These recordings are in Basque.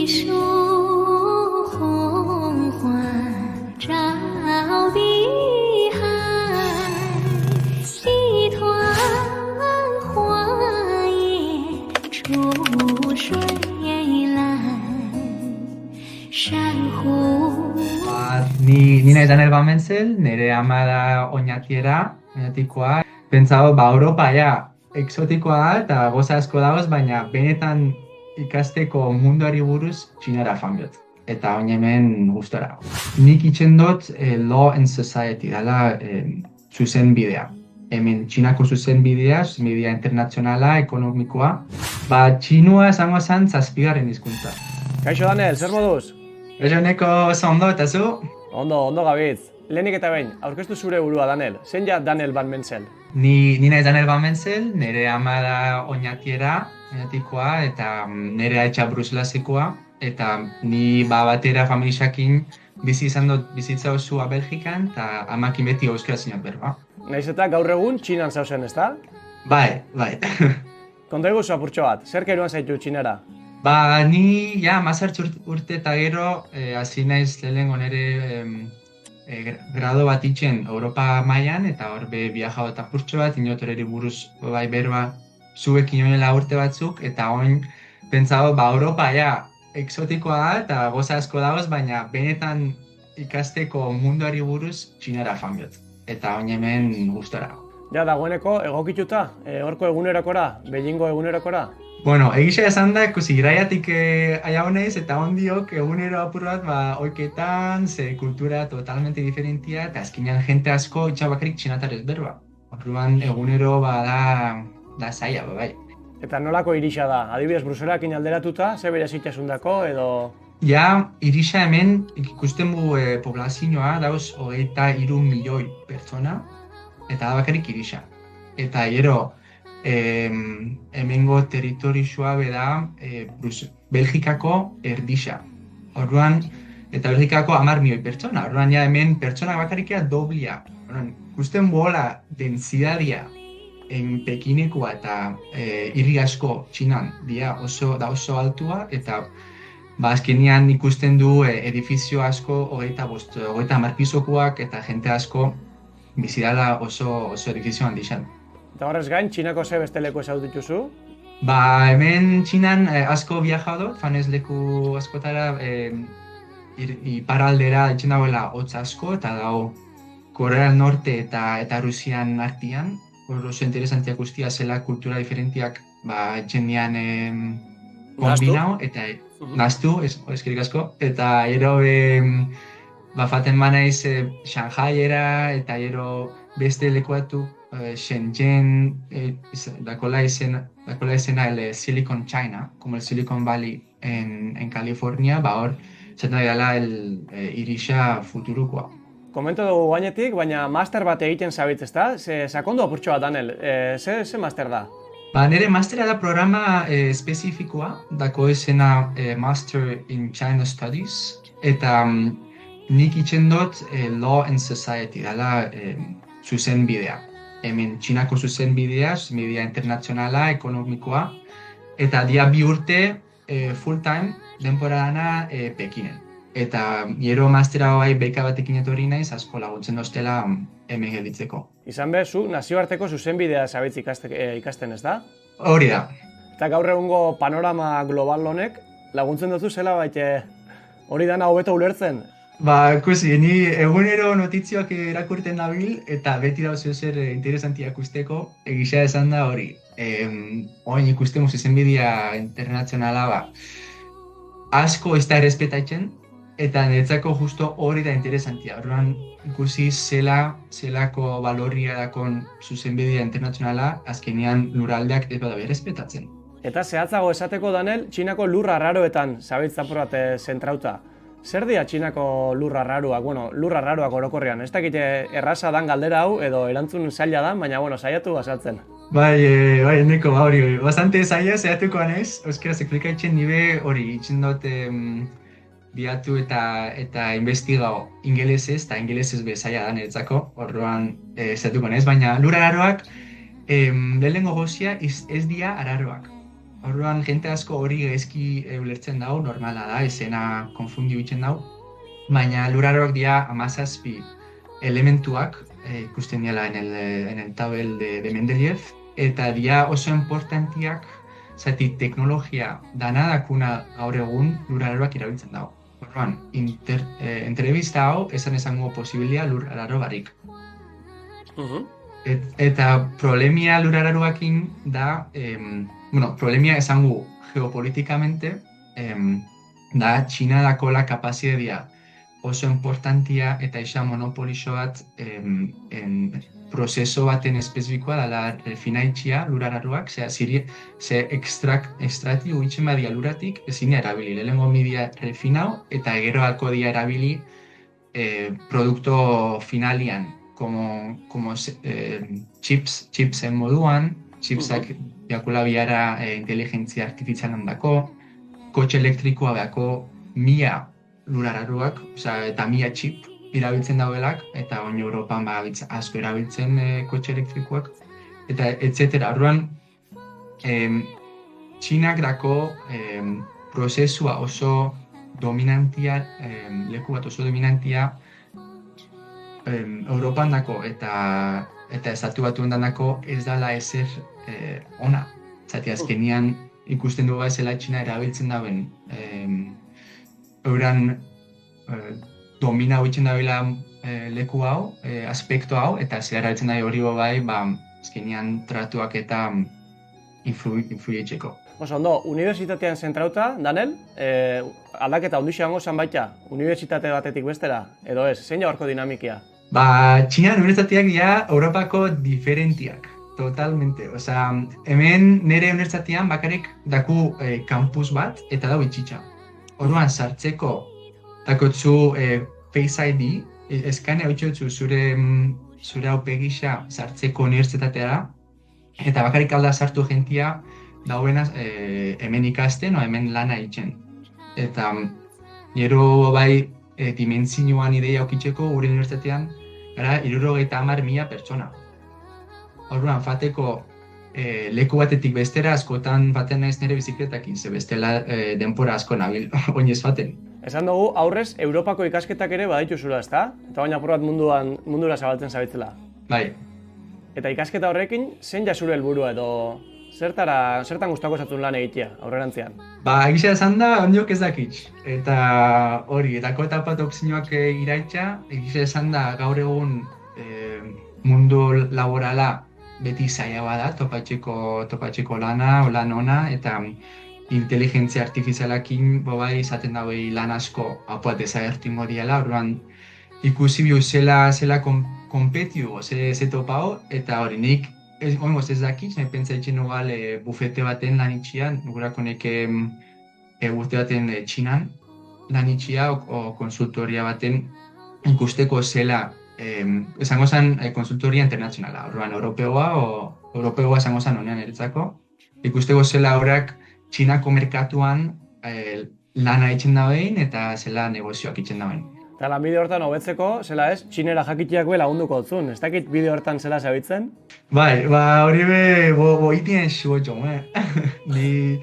树红花照碧海，戏团花叶出水来，珊瑚。Ni naiz Daniel Bamenzel, nire ama da oinatikoa. Pentsau, Europa ja, exotikoa da eta goza asko dagoz, baina benetan ikasteko munduari buruz Txinara joan behot. Eta oin hemen gustora. Nik itzen dut Law and Society, dala zuzen bidea. Hemen Txinako zuzen bidea internazionala, ekonomikoa. Txinua esango zen 7. hizkuntza. Kaixo Daniel, zer moduz? Kaixo neko oso ondo, eta zu? Ondo gabitz. Lehenik eta behin, aurkeztu zure burua Daniel. Zein ja Daniel Bamenzel? Ni naiz Daniel Bamenzel, nire ama da oinatikoa eta nire aitza Bruselasekoa. Eta ni batera familiakin bizi izan dut bizitza osoa Belgikan eta amakin beti euskara zinat berba. Naiz eta gaur egun Txinan zauzen, ezta? Bai. Konta iguzu apurtxo bat, zer keruan zaitu Txinara? Ni 18 urte eta gero hasi naiz lehenengo nire grado bat itzen Europa mailan eta hor viajado eta apurtxo bat, inotoreri buruz bai berba zuekin honela urte batzuk eta oin pentsau, Europa exotikoa da eta goza asko dagoz, baina benetan ikasteko munduari buruz Txinara joan behot. Eta oin hemen gustora. Ja, dagoeneko egokituta, horko egunerakora, Beijingo egunerakora? Bueno, egisa esan da, ikusi iraiatik aia honeiz eta ondiok egunero apur bat oiketan, ze kultura totalmente diferentia eta azkenean jente asko itxabakarik txinatarez berba. Orduan egunero da zaila, bai. Eta nolako irisa da? Adibidez, Bruselakin alderatuta, ze bere zitxasundako edo... Ja, irisa hemen ikusten bu poblazioa, dauz 23 milioi pertsona, eta da bakarik irisa. Eta gero, hemengo territorioa da Belgikako erdisa. Orduan, eta Belgikako 10 milioi pertsona. Orduan, ja hemen pertsona bakarikea doblia. Orduan, ikusten bola densidadia Pekinekoa eta hirri asko Txinan da oso altua eta azkenean ikusten du edifizio asko 30 pisokoak eta jente asko bizidala oso edifizio handixan. Eta horrez gain, Txinako ze beste leku ezagut dituzu? Hemen Txinan asko viajado, fanez leku askotara iparaldera ditzen dagoela hotz asko eta dago Korea del Norte eta Rusian artian. Oso interesantiak guztia zela kultura diferentiak etxendian kombinau eta naztu, eskerik asko. Eta gero faten banaiz Shanghaiera eta gero beste lekuatu Shenzhen, dakola izena el Silicon China, como el Silicon Valley en California, hor zaten dela irisa futurukoa. Komento dugu gainetik, baina master bat egiten zabitz, ezta? Sakondu apurtxo bat, Daniel, ze master da? Nire mastera da programa espezifikoa, dako esena Master in China Studies, eta nik itzen dut Law and Society, dala zuzen bidea. Hemen Txinako zuzen bidea internazionala, ekonomikoa, eta dia 2 urte full time denporadana Pekinen. Eta gero mastera beka batekin etorri naiz, asko laguntzen doztela hemen gelditzeko. Izan behar, zu nazioarteko zuzenbidea zabitz ikasten, ez da? Hori da. Eta gaur egungo panorama global honek laguntzen duzu zela hori dana hobeto ulertzen? Ikusi, ni egunero notizioak erakurten nabil eta beti dauzio zer interesantiak usteko, egisa esan da hori. Oin ikusten zuzenbidea internazionala asko ez da errespetatzen, eta niretzako justo hori da interesantia. Orduan ikusi zelako balorria dakon zuzenbidea internazionala, azkenean lurraldeak ez bada errespetatzen. Eta zehatzago esateko, Daniel, Txinako lurra arraroetan zabitz apur bat zentrauta. Zer dira Txinako lurra arraroak? Lurra arraroak orokorrean. Ez dakite erraza dan galdera hau edo erantzun zaila da, baina saiatu azaltzen. Bai, neko hori. Bastante zaila zehatuko anez, euskaraz eklikaitzen nire hori itzen dut biatu eta investigao ingelesez, eta ingelesez bezaila da niretzako, orduan zehatuko anez, baina lurra arraroak lehenengo gozia ez dira arraroak. Orduan, jente asko hori gaizki ulertzen dau, normala da, esena konfundi bitzen dau. Baina luraroak dira 17 elementuak, ikusten dira en el tabel de Mendeleev, eta dira oso importantiak, zati teknologia danadakuna gaur egun luraroak erabiltzen dago. Orduan, entrevista hau esango posibilia lurararo barik. Eta problemia lurararoakin da, problemia esango geopolitikamente, da Txina dakola kapazitatea oso importantia eta isa monopolio bat prozeso baten espezifikoa dela refinaitxia lurararoak, ze ekstraktiu itxen badia luratik ezin erabili. Lehenengo media refinau eta geroako dia erabili produkto finalian, como chipsen moduan, chipsak biakula biara inteligentzia artifizialan dako, kotxe elektrikoa beako 1000 lurararuak, eta 1000 chip erabiltzen daudelak, eta oin Europan asko erabiltzen kotxe elektrikoak, eta etc. Orduan, Txinak dako prozesua oso dominantia, leku bat oso dominantia Europan dako eta estatu batuen dako ez dala ezer ona. Zati azkenian ikusten dugu zela Txina erabiltzen dauen euran domina hoitzen dabela leku hau, aspektu hau, eta zela erabiltzen da hori bai, azkenian tratuak eta influitzeko. Oso ondo, unibertsitatean zentrauta, Danel, aldaketa ondixo hango zan baita, unibertsitate batetik bestera, edo ez, zein jaurko dinamikia? Txinan unibertsitateak dira Europako diferentiak, totalmente. Hemen nire unibertsitatean bakarrik daku kampus bat eta dau itxitxa. Orduan, sartzeko dakotzu Face ID, eskane hau zure haupegisa sartzeko unibertsitateara, eta bakarrik alda sartu jentia dauenaz hemen ikasten o hemen lana egiten. Eta gero bai dimentzioan ideia aukitzeko gure unibertsitatean gara 70.000 pertsona. Orduan, fateko leku batetik bestera askotan baten naiz nire bizikletakin, ze bestela denpora asko nabil oinez baten. Esan dugu, aurrez, Europako ikasketak ere badituzula, ezta? Eta baina apur bat mundura zabaltzen zabitzela. Bai. Eta ikasketa horrekin, zein jasure helburua edo zertan gustako esatzen lan egitea, aurrerantzean? Egisa esan da, ondiok ez dakitz. Eta hori, dako etapat opzioak iraitza, egisa esan da gaur egun mundu laborala beti zaila bada, topatzeko lana, lan ona, eta inteligentzia artifizialakin bai izaten dagoei lan asko apuat desagertingo diela, orduan ikusi bihu zela konpetiu, ze topao, eta hori nik oingoz ez dakitz, nahi pentsaitzen nugal bufete baten lan itxian, nugurako neke bufete baten Txinan lan itxia o konsultoria baten ikusteko zela, esango zen konsultoria internazionala, orduan europeoa esango zen honean eretzako, ikusteko zela horrak Txinako merkatuan lana itxen dabein eta zela negozioak itxen dabein. Eta lan bide hortan hobetzeko, zela ez, Txinera jakitiak be lagunduko otzun, ez dakit bide hortan zela zabitzen? Bai, hori be, boitien xuotxo, Ni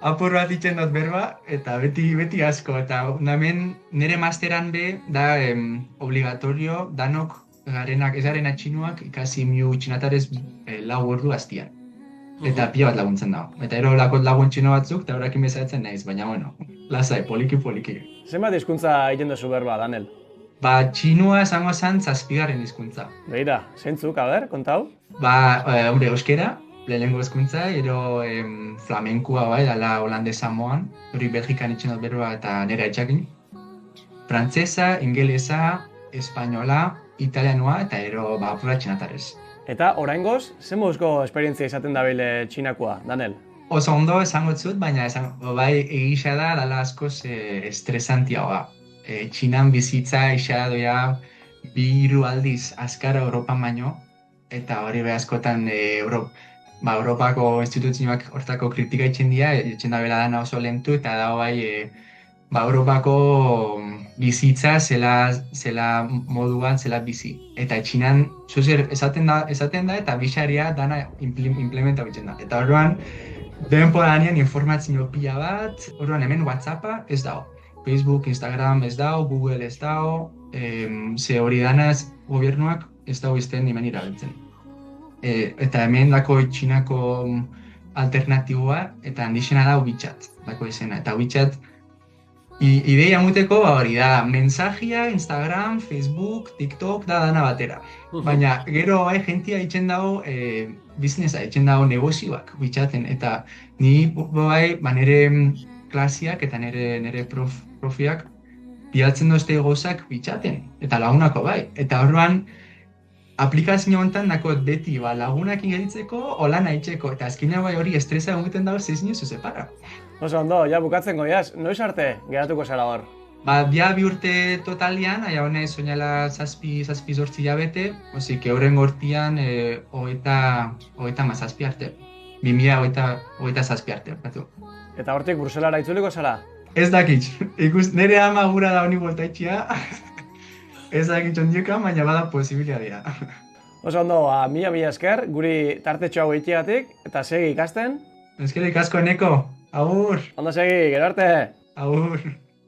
apur bat itxen dut berba, eta beti asko, eta hemen nire masteran be, da obligatorio danok garenak, ez garena txinuak ikasi miu txinatarez 4 ordu aztian. Eta pila bat laguntzen dago. Eta ero lakot lagun txino batzuk, eta horrekin bezatzen naiz, baina lasai, poliki. Zenbat hizkuntza egiten duzu berba, Danel? Txinua esango zen 7. hizkuntza. Beira, zeintzuk, kontau? Euskera, lehenengo hizkuntza, ero flamenkua bai, dala holandesa moan, hori Belgikan itxen dut berba eta nera etxakin. Frantzesa, ingelesa, espainola, italianoa eta ero apura txinatarez. Eta oraingoz, zen moduzko esperientzia izaten dabile Txinakoa, Danel? Oso ondo esango zut, baina bai egisa da dala askoz estresantiagoa. Txinan bizitza isa doia 2 aldiz azkara Europan baino, eta hori be askotan Europako instituzioak hortako kritika itxen dira, itxen da bela dana oso lentu, eta da bai Europako bizitza zela moduan zela bizi. Eta Txinan zuzer esaten da eta bisaria dana implementa bitzen da. Eta orduan denporanean informazio pila bat, orduan hemen WhatsAppa ez dago. Facebook, Instagram ez dago, Google ez dago, ze hori danaz gobernuak ez dago izten nimen irabiltzen. Eta hemen dako Txinako alternatiboa, eta handixena da WeChat, dako izena. Eta WeChat, ideia muteko hori da, mensajia, Instagram, Facebook, TikTok, da dana batera. Baina gero jentia itxen dago, biznesa, itxen dago negozioak WeChaten, eta ni nire klasiak eta nire profiak bidaltzen dozte gozak WeChaten, eta lagunako bai. Eta orduan, aplikazio honetan dako beti lagunak ingeritzeko, hola nahitzeko, eta azkenean bai hori estresa egiten dago 6 inozu separa. Oso ondo, ja bukatzen goiaz, noiz arte geratuko zara hor? Ja 2 urte totalian, aia honez soinala 7-8 hilabete, osik euren gortian hogeita mazazpi arte. 2027 arte, batu. Eta hortik Bruselara itzuliko zara? Ez dakit, nire ama gura da honi voltaitxia, ez dakit ondiokan, baina bada posibilitatea. Oso ondo, mila esker, guri tartetxo hau egiteagatik, eta segi ikasten. Eskerrik asko eneko, agur! Ondo segi, gero arte! Agur!